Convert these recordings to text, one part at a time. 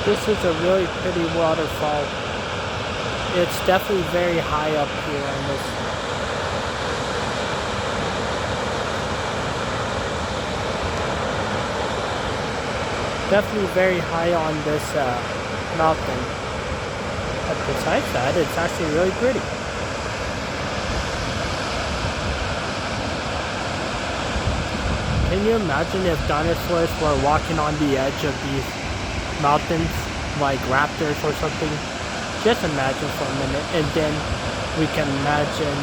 This is a really pretty waterfall. It's definitely very high up here on this. Definitely very high on this mountain. But besides that, it's actually really pretty. Can you imagine if dinosaurs were walking on the edge of these mountains, like raptors or something? Just imagine for a minute, and then we can imagine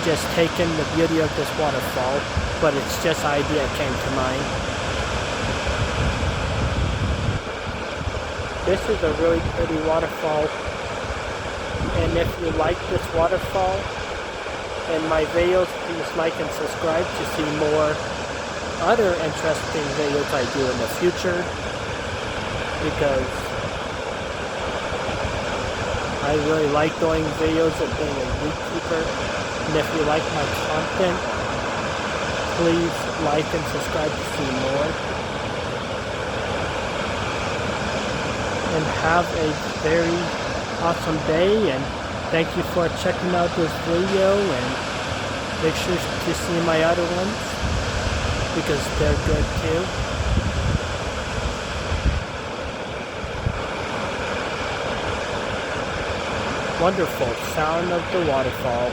just taking the beauty of this waterfall, but it's just an idea that came to mind. This is a really pretty waterfall, and if you like this waterfall and my videos, please like and subscribe to see more other interesting videos I do in the future, because I really like doing videos of being a YouTuber. And if you like my content, please like and subscribe to see more. And have a very awesome day, and thank you for checking out this video, and make sure to see my other ones because they're good too. Wonderful sound of the waterfall.